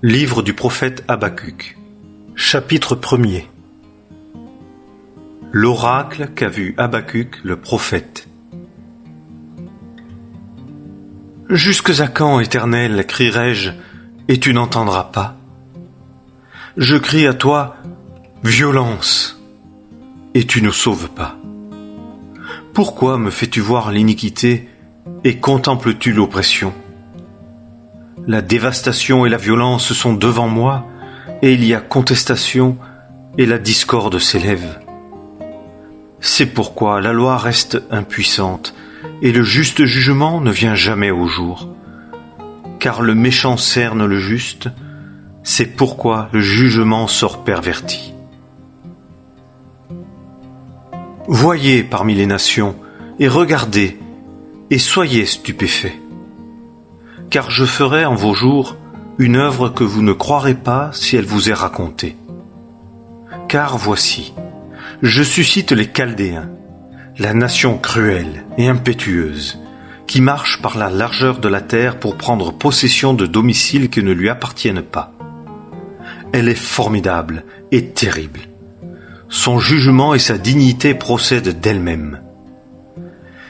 Livre du prophète Habacuc. Chapitre 1er. L'oracle qu'a vu Habacuc le prophète. Jusques à quand, Éternel, crierai-je, et tu n'entendras pas? Je crie à toi, violence, et tu ne sauves pas. Pourquoi me fais-tu voir l'iniquité et contemples-tu l'oppression? La dévastation et la violence sont devant moi, et il y a contestation, et la discorde s'élève. C'est pourquoi la loi reste impuissante, et le juste jugement ne vient jamais au jour. Car le méchant cerne le juste, c'est pourquoi le jugement sort perverti. Voyez parmi les nations, et regardez, et soyez stupéfaits. Car je ferai en vos jours une œuvre que vous ne croirez pas si elle vous est racontée. Car voici, je suscite les Chaldéens, la nation cruelle et impétueuse, qui marche par la largeur de la terre pour prendre possession de domiciles qui ne lui appartiennent pas. Elle est formidable et terrible. Son jugement et sa dignité procèdent d'elle-même.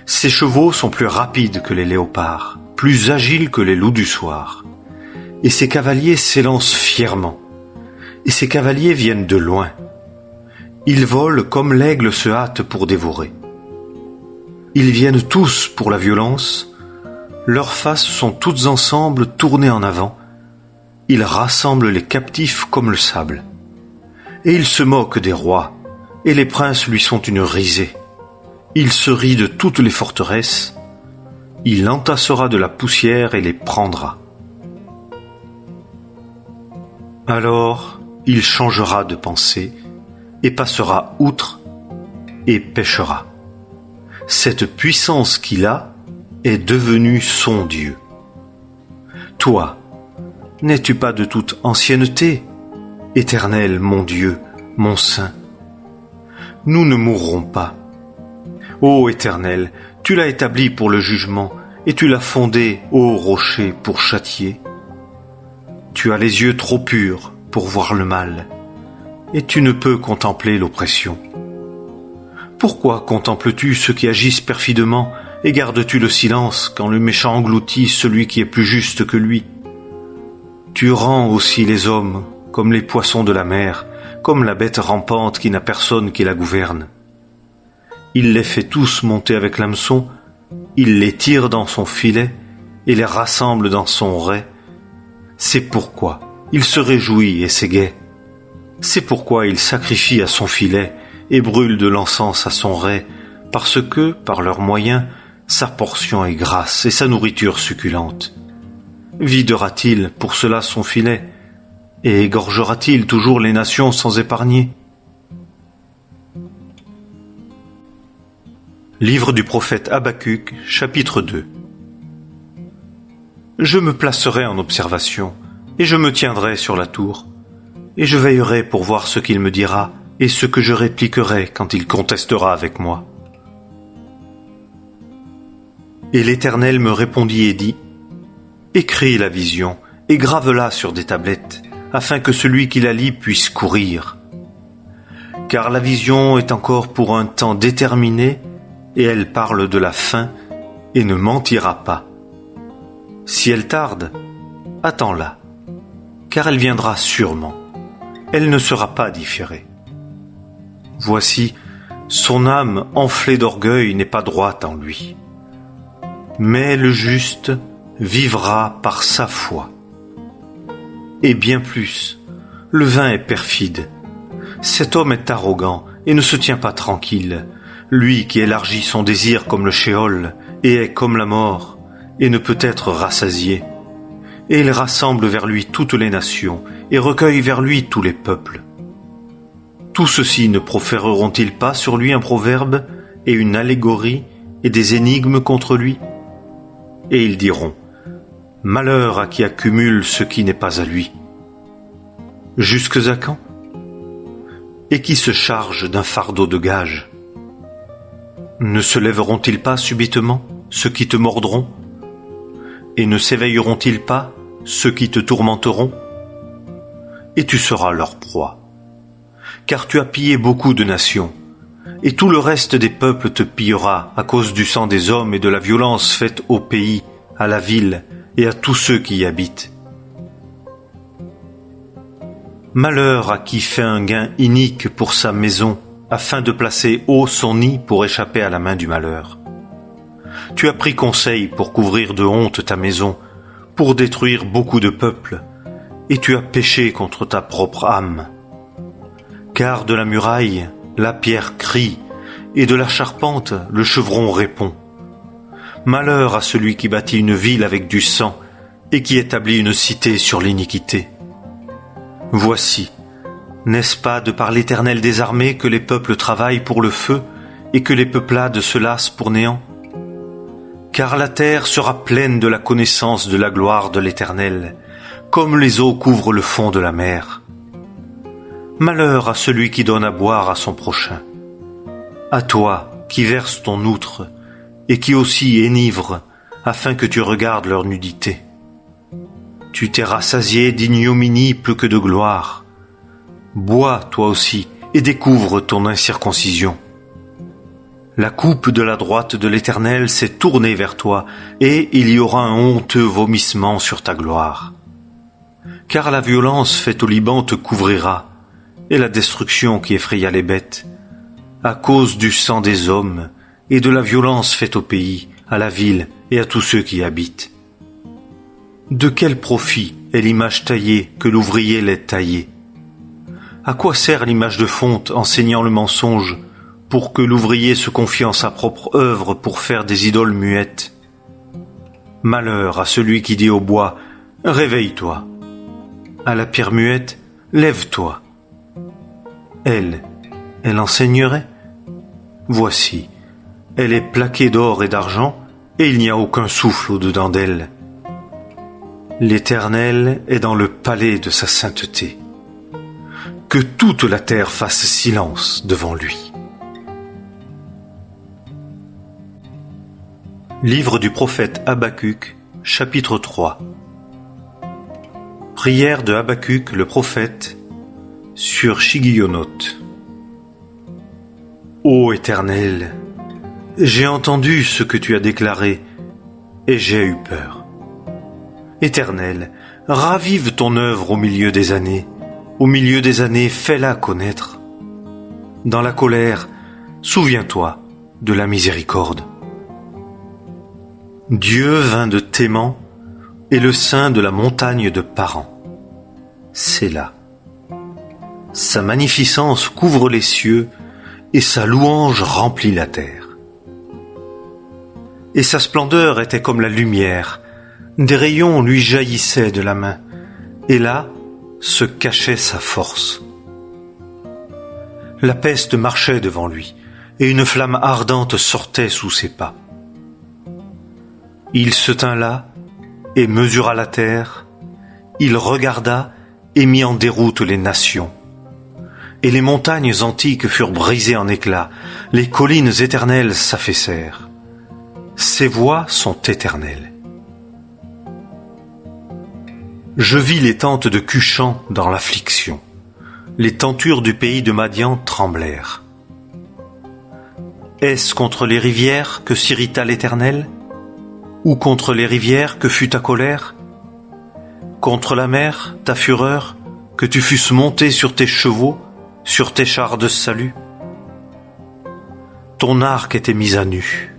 Ses chevaux sont plus rapides que les léopards, plus agiles que les loups du soir. Et ses cavaliers s'élancent fièrement. Et ses cavaliers viennent de loin. Ils volent comme l'aigle se hâte pour dévorer. Ils viennent tous pour la violence. Leurs faces sont toutes ensemble tournées en avant. Ils rassemblent les captifs comme le sable. Et il se moque des rois, et les princes lui sont une risée. Il se rit de toutes les forteresses. Il entassera de la poussière et les prendra. Alors, il changera de pensée, et passera outre, et péchera. Cette puissance qu'il a est devenue son Dieu. Toi, n'es-tu pas de toute ancienneté, Éternel, mon Dieu, mon Saint? Nous ne mourrons pas. Ô Éternel, tu l'as établi pour le jugement, et tu l'as fondé, ô rocher, pour châtier. Tu as les yeux trop purs pour voir le mal, et tu ne peux contempler l'oppression. Pourquoi contemples-tu ceux qui agissent perfidement, et gardes-tu le silence quand le méchant engloutit celui qui est plus juste que lui? Tu rends aussi les hommes comme les poissons de la mer, comme la bête rampante qui n'a personne qui la gouverne. Il les fait tous monter avec l'hameçon, il les tire dans son filet et les rassemble dans son rai. C'est pourquoi il se réjouit et s'égaie. C'est pourquoi il sacrifie à son filet et brûle de l'encens à son rai, parce que, par leurs moyens, sa portion est grasse et sa nourriture succulente. Videra-t-il pour cela son filet, et égorgera-t-il toujours les nations sans épargner? Livre du prophète Habacuc, chapitre 2. Je me placerai en observation, et je me tiendrai sur la tour, et je veillerai pour voir ce qu'il me dira, et ce que je répliquerai quand il contestera avec moi. Et l'Éternel me répondit et dit, écris la vision, et grave-la sur des tablettes, afin que celui qui la lit puisse courir. Car la vision est encore pour un temps déterminé, et elle parle de la fin, et ne mentira pas. Si elle tarde, attends-la, car elle viendra sûrement. Elle ne sera pas différée. Voici, son âme enflée d'orgueil n'est pas droite en lui. Mais le juste vivra par sa foi. Et bien plus, le vain est perfide. Cet homme est arrogant et ne se tient pas tranquille. Lui qui élargit son désir comme le shéol et est comme la mort et ne peut être rassasié. Et il rassemble vers lui toutes les nations et recueille vers lui tous les peuples. Tous ceux-ci ne proféreront-ils pas sur lui un proverbe et une allégorie et des énigmes contre lui? Et ils diront, malheur à qui accumule ce qui n'est pas à lui. Jusques à quand? Et qui se charge d'un fardeau de gage? Ne se lèveront-ils pas subitement ceux qui te mordront? Et ne s'éveilleront-ils pas ceux qui te tourmenteront? et tu seras leur proie. Car tu as pillé beaucoup de nations, et tout le reste des peuples te pillera à cause du sang des hommes et de la violence faite au pays, à la ville et à tous ceux qui y habitent. Malheur à qui fait un gain inique pour sa maison, afin de placer haut son nid pour échapper à la main du malheur. Tu as pris conseil pour couvrir de honte ta maison, pour détruire beaucoup de peuples, et tu as péché contre ta propre âme. Car de la muraille, la pierre crie, et de la charpente, le chevron répond. Malheur à celui qui bâtit une ville avec du sang, et qui établit une cité sur l'iniquité. Voici, n'est-ce pas de par l'Éternel des armées que les peuples travaillent pour le feu, et que les peuplades se lassent pour néant? Car la terre sera pleine de la connaissance de la gloire de l'Éternel, comme les eaux couvrent le fond de la mer. Malheur à celui qui donne à boire à son prochain. À toi qui verses ton outre, et qui aussi énivre, afin que tu regardes leur nudité. Tu t'es rassasié d'ignominie plus que de gloire. Bois, toi aussi, et découvre ton incirconcision. La coupe de la droite de l'Éternel s'est tournée vers toi, et il y aura un honteux vomissement sur ta gloire. Car la violence faite au Liban te couvrira, et la destruction qui effraya les bêtes, à cause du sang des hommes, et de la violence faite au pays, à la ville et à tous ceux qui y habitent. De quel profit est l'image taillée que l'ouvrier l'ait taillée? À quoi sert l'image de fonte enseignant le mensonge, pour que l'ouvrier se confie en sa propre œuvre pour faire des idoles muettes? Malheur à celui qui dit au bois, « Réveille-toi !» À la pierre muette, « Lève-toi !» Elle enseignerait? Voici, elle est plaquée d'or et d'argent, et il n'y a aucun souffle au-dedans d'elle. L'Éternel est dans le palais de sa sainteté. Que toute la terre fasse silence devant lui. Livre du prophète Habacuc, chapitre 3. Prière de Habacuc le prophète sur Shigionoth. Ô Éternel, j'ai entendu ce que tu as déclaré, et j'ai eu peur. Éternel, ravive ton œuvre au milieu des années, fais-la connaître. Dans la colère, souviens-toi de la miséricorde. Dieu vint de Théman et le sein de la montagne de Paran. Séla. Sa magnificence couvre les cieux et sa louange remplit la terre. Et sa splendeur était comme la lumière, des rayons lui jaillissaient de la main, et là se cachait sa force. La peste marchait devant lui, et une flamme ardente sortait sous ses pas. Il se tint là, et mesura la terre, il regarda et mit en déroute les nations. Et les montagnes antiques furent brisées en éclats, les collines éternelles s'affaissèrent. Ses voies sont éternelles. Je vis les tentes de Cushan dans l'affliction. Les tentures du pays de Madian tremblèrent. Est-ce contre les rivières que s'irrita l'Éternel? Ou contre les rivières que fut ta colère? Contre la mer, ta fureur, que tu fusses monté sur tes chevaux, sur tes chars de salut? Ton arc était mis à nu,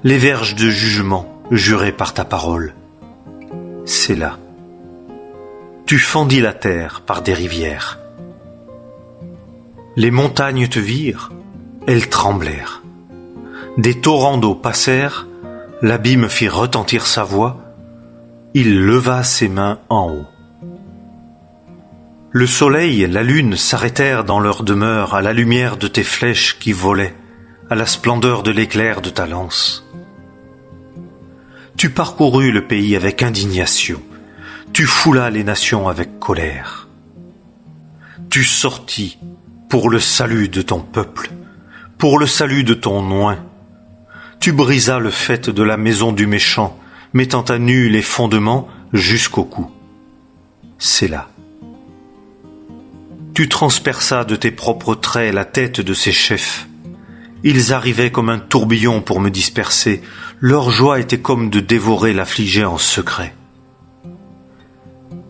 les verges de jugement jurées par ta parole. C'est là. Tu fendis la terre par des rivières. Les montagnes te virent, elles tremblèrent. Des torrents d'eau passèrent, l'abîme fit retentir sa voix, il leva ses mains en haut. Le soleil et la lune s'arrêtèrent dans leur demeure à la lumière de tes flèches qui volaient, à la splendeur de l'éclair de ta lance. Tu parcourus le pays avec indignation, tu foulas les nations avec colère. Tu sortis pour le salut de ton peuple, pour le salut de ton oint. Tu brisas le faîte de la maison du méchant, mettant à nu les fondements jusqu'au cou. C'est là. Tu transperças de tes propres traits la tête de ces chefs. Ils arrivaient comme un tourbillon pour me disperser. Leur joie était comme de dévorer l'affligé en secret.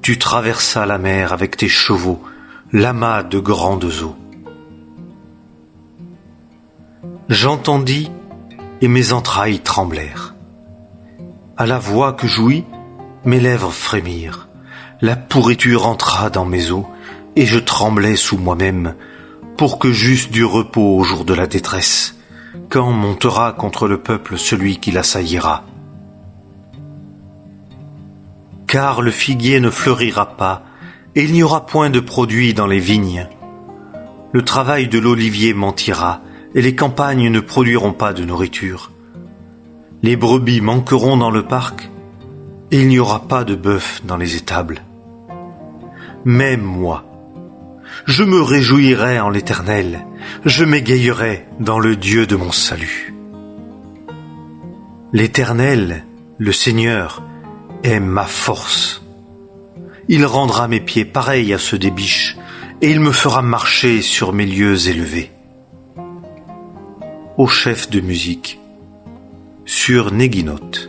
Tu traversas la mer avec tes chevaux, l'amas de grandes eaux. J'entendis et mes entrailles tremblèrent. À la voix que j'ouïs, mes lèvres frémirent. La pourriture entra dans mes os et je tremblais sous moi-même pour que j'eusse du repos au jour de la détresse, quand montera contre le peuple celui qui l'assaillira. Car le figuier ne fleurira pas, et il n'y aura point de produit dans les vignes. Le travail de l'olivier mentira, et les campagnes ne produiront pas de nourriture. Les brebis manqueront dans le parc, et il n'y aura pas de bœuf dans les étables. Mais moi, je me réjouirai en l'Éternel, je m'égayerai dans le Dieu de mon salut. L'Éternel, le Seigneur, est ma force. Il rendra mes pieds pareils à ceux des biches, et il me fera marcher sur mes lieux élevés. Au chef de musique, sur Neginoth.